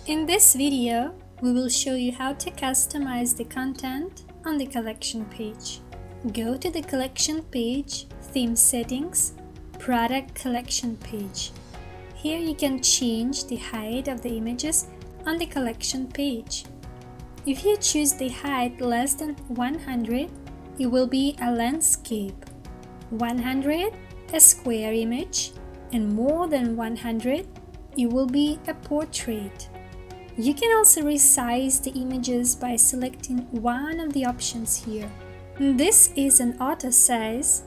In this video, we will show you how to customize the content on the collection page. Go to the collection page, Theme Settings, Product Collection page. Here you can change the height of the images on the collection page. If you choose the height less than 100, it will be a landscape. 100, a square image, and more than 100, it will be a portrait. You can also resize the images by selecting one of the options here. This is an auto size,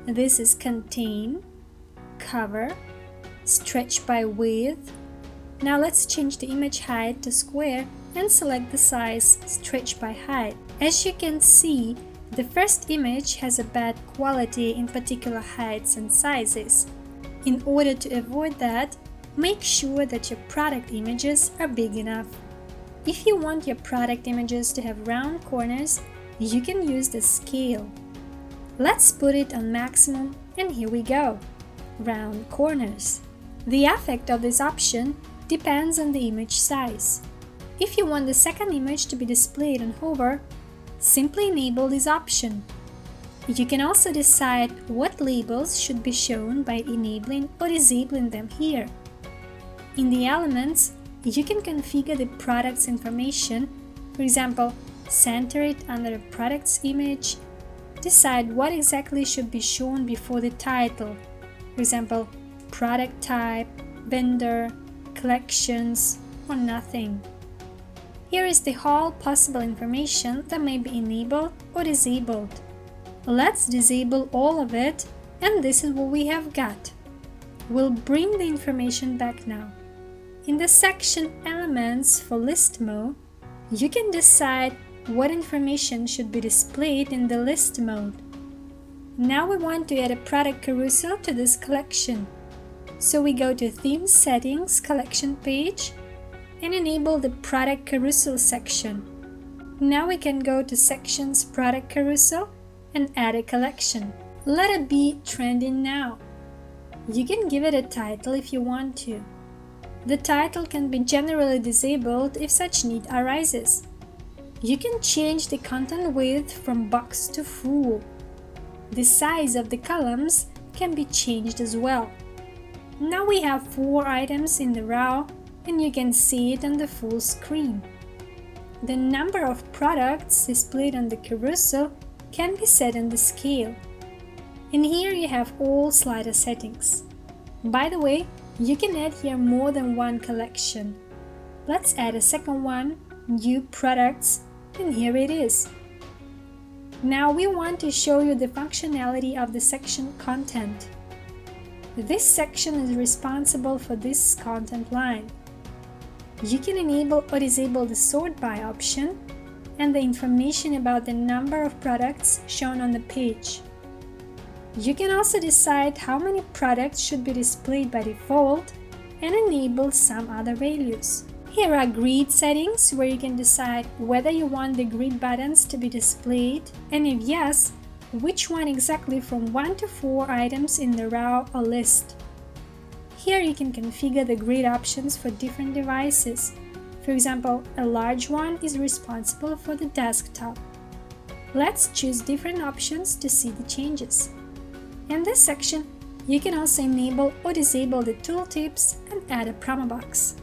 this is contain, cover, stretch by width. Now let's change the image height to square and select the size stretch by height. As you can see, the first image has a bad quality in particular heights and sizes. In order to avoid that, make sure that your product images are big enough. If you want your product images to have round corners, you can use the scale. Let's put it on maximum, and here we go. Round corners. The effect of this option depends on the image size. If you want the second image to be displayed on hover, simply enable this option. You can also decide what labels should be shown by enabling or disabling them here. In the elements, you can configure the product's information, for example, center it under the product's image, decide what exactly should be shown before the title, for example, product type, vendor, collections, or nothing. Here is the whole possible information that may be enabled or disabled. Let's disable all of it, and this is what we have got. We'll bring the information back now. In the section Elements for List Mode, you can decide what information should be displayed in the list mode. Now we want to add a product carousel to this collection. So we go to Theme Settings Collection page and enable the Product Carousel section. Now we can go to Sections Product Carousel and add a collection. Let it be Trending Now. You can give it a title if you want to. The title can be generally disabled if such need arises. You can change the content width from box to full. The size of the columns can be changed as well. Now we have 4 items in the row, and you can see it on the full screen. The number of products displayed on the carousel can be set on the scale. And here you have all slider settings. By the way, you can add here more than one collection. Let's add a second one, New Products, and here it is. Now we want to show you the functionality of the section Content. This section is responsible for this content line. You can enable or disable the Sort By option and the information about the number of products shown on the page. You can also decide how many products should be displayed by default and enable some other values. Here are grid settings where you can decide whether you want the grid buttons to be displayed, and if yes, which one exactly from 1 to 4 items in the row or list. Here you can configure the grid options for different devices. For example, a large one is responsible for the desktop. Let's choose different options to see the changes. In this section, you can also enable or disable the tooltips and add a promo box.